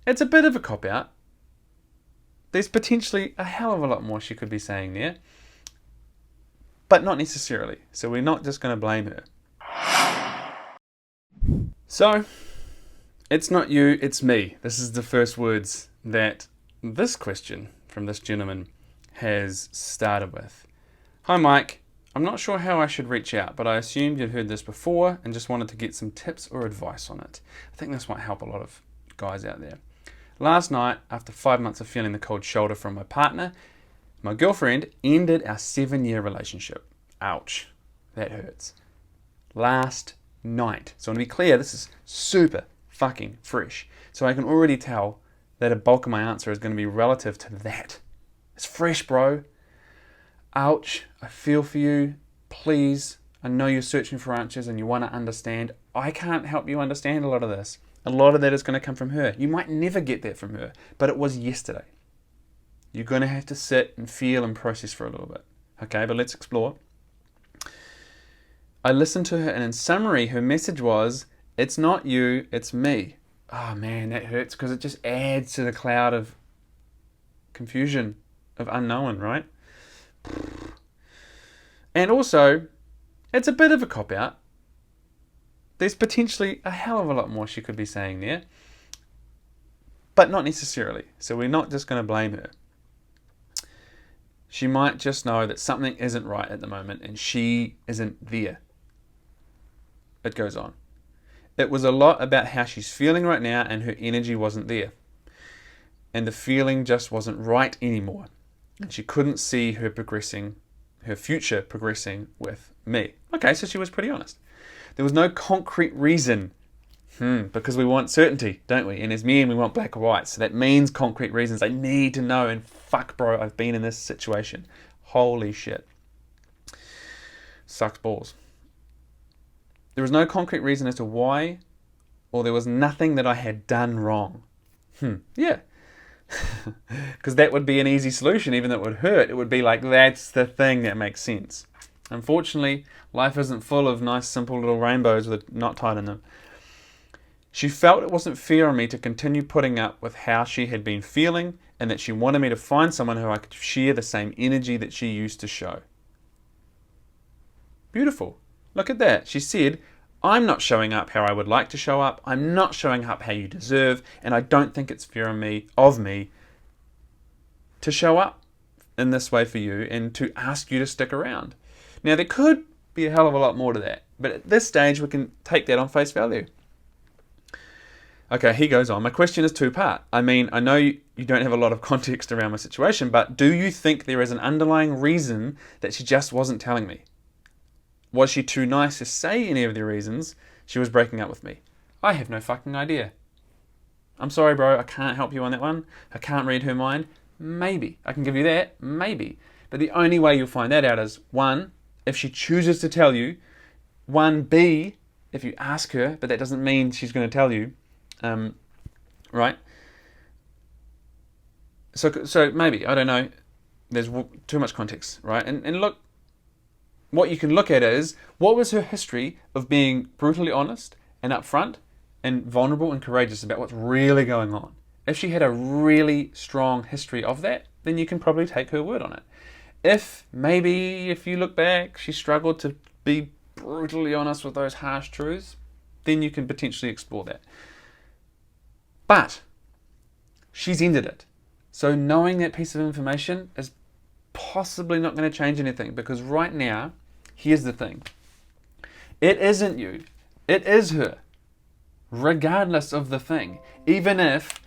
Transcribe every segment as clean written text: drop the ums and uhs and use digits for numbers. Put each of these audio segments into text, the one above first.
It's a bit of a cop-out. There's potentially a hell of a lot more she could be saying there, but not necessarily. So we're not just going to blame her. So, it's not you, it's me. This is the first words that this question from this gentleman has started with. Hi Mike, I'm not sure how I should reach out, but I assumed you'd heard this before and just wanted to get some tips or advice on it. I think this might help a lot of guys out there. Last night, after 5 months of feeling the cold shoulder from my partner, my girlfriend ended our 7-year relationship. Ouch, that hurts. Last night. So to be clear, this is super fucking fresh. So I can already tell that a bulk of my answer is going to be relative to that. It's fresh, bro. Ouch, I feel for you. Please, I know you're searching for answers and you want to understand. I can't help you understand a lot of this. A lot of that is going to come from her. You might never get that from her, but it was yesterday. You're going to have to sit and feel and process for a little bit. Okay, but let's explore. I listened to her, and in summary, her message was, it's not you, it's me. Oh man, that hurts because it just adds to the cloud of confusion, of unknown, right? And also, it's a bit of a cop-out. There's potentially a hell of a lot more she could be saying there, but not necessarily. So we're not just going to blame her. She might just know that something isn't right at the moment and she isn't there. It goes on. It was a lot about how she's feeling right now and her energy wasn't there. And the feeling just wasn't right anymore. And she couldn't see her future progressing with me. Okay, so she was pretty honest. There was no concrete reason, because we want certainty, don't we? And as men, we want black or white. So that means concrete reasons. I need to know, and fuck bro, I've been in this situation. Holy shit. Sucks balls. There was no concrete reason as to why, or there was nothing that I had done wrong. Yeah. Because that would be an easy solution, even though it would hurt. It would be like, that's the thing that makes sense. Unfortunately, life isn't full of nice, simple little rainbows with a knot tied in them. She felt it wasn't fair on me to continue putting up with how she had been feeling, and that she wanted me to find someone who I could share the same energy that she used to show. Beautiful. Look at that. She said, I'm not showing up how I would like to show up. I'm not showing up how you deserve, and I don't think it's fair of me to show up in this way for you and to ask you to stick around. Now, there could be a hell of a lot more to that, but at this stage, we can take that on face value. Okay, he goes on. My question is two-part. I mean, I know you don't have a lot of context around my situation, but do you think there is an underlying reason that she just wasn't telling me? Was she too nice to say any of the reasons she was breaking up with me? I have no fucking idea. I'm sorry, bro. I can't help you on that one. I can't read her mind. Maybe. I can give you that. Maybe. But the only way you'll find that out is, 1, if she chooses to tell you. 1B, if you ask her, but that doesn't mean she's going to tell you. Right? So maybe, I don't know. There's too much context, right? And look, what you can look at is, what was her history of being brutally honest and upfront and vulnerable and courageous about what's really going on? If she had a really strong history of that, then you can probably take her word on it. If you look back, she struggled to be brutally honest with those harsh truths, then you can potentially explore that. But she's ended it. So knowing that piece of information is possibly not going to change anything, because right now, here's the thing. It isn't you. It is her. Regardless of the thing. Even if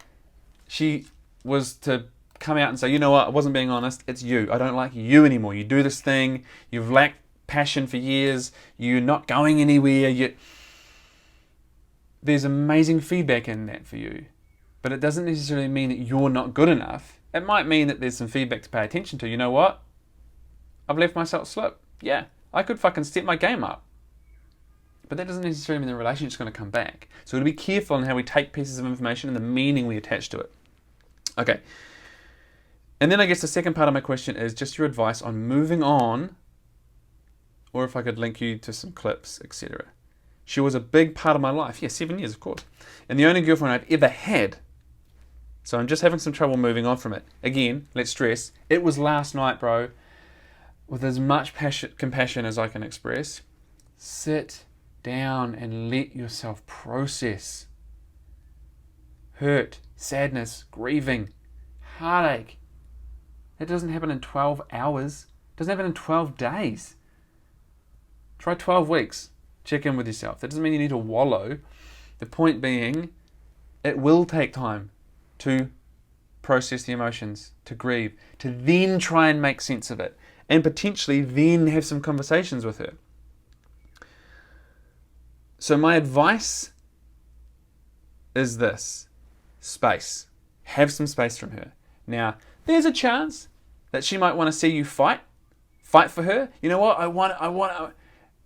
she was to come out and say, you know what, I wasn't being honest, it's you. I don't like you anymore. You do this thing, you've lacked passion for years, you're not going anywhere. There's amazing feedback in that for you. But it doesn't necessarily mean that you're not good enough. It might mean that there's some feedback to pay attention to. You know what? I've left myself slip. Yeah, I could fucking step my game up. But that doesn't necessarily mean the relationship's going to come back. So we've got to be careful in how we take pieces of information and the meaning we attach to it. Okay. And then I guess the second part of my question is just your advice on moving on, or if I could link you to some clips, etc. She was a big part of my life. Yeah, 7 years, of course. And the only girlfriend I'd ever had. So I'm just having some trouble moving on from it. Again, let's stress, it was last night, bro. With as much compassion as I can express, sit down and let yourself process hurt, sadness, grieving, heartache. It doesn't happen in 12 hours. It doesn't happen in 12 days. Try 12 weeks. Check in with yourself. That doesn't mean you need to wallow. The point being, it will take time to process the emotions, to grieve, to then try and make sense of it, and potentially then have some conversations with her. So my advice is this: space. Have some space from her. Now, there's a chance that she might want to see you fight for her. You know what? I want.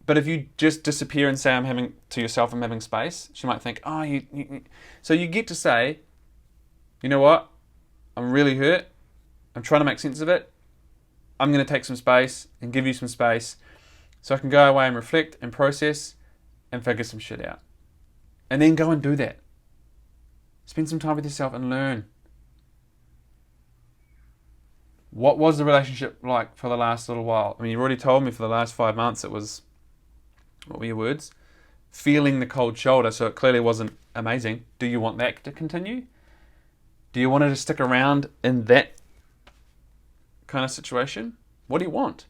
But if you just disappear and say I'm having space, she might think, oh, you. So you get to say, you know what? I'm really hurt. I'm trying to make sense of it. I'm going to take some space and give you some space so I can go away and reflect and process and figure some shit out. And then go and do that. Spend some time with yourself and learn. What was the relationship like for the last little while? I mean, you've already told me for the last 5 months it was, what were your words? Feeling the cold shoulder, so it clearly wasn't amazing. Do you want that to continue? Do you want her to stick around in that kind of situation? What do you want?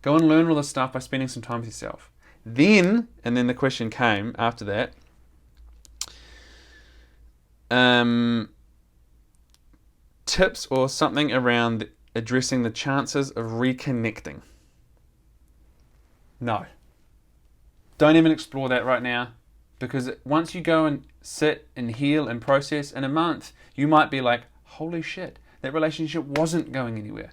Go and learn all this stuff by spending some time with yourself. Then the question came after that, tips or something around addressing the chances of reconnecting. No. Don't even explore that right now, because once you go and sit and heal and process in a month, you might be like, holy shit, that relationship wasn't going anywhere.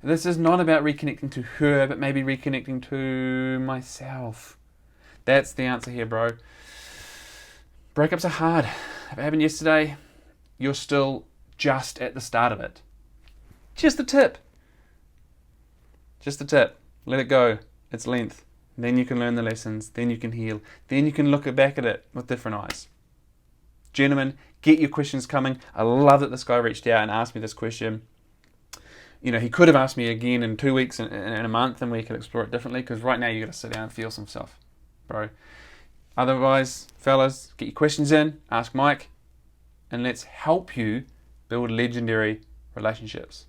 This is not about reconnecting to her, but maybe reconnecting to myself. That's the answer here, bro. Breakups are hard. If it happened yesterday, you're still just at the start of it. Just a tip. Just a tip. Let it go. Its length. Then you can learn the lessons. Then you can heal. Then you can look back at it with different eyes. Gentlemen, get your questions coming. I love that this guy reached out and asked me this question. You know, he could have asked me again in 2 weeks, in a month, and we could explore it differently, because right now you got to sit down and feel some stuff, bro. Otherwise, fellas, get your questions in, ask Mike, and let's help you build legendary relationships.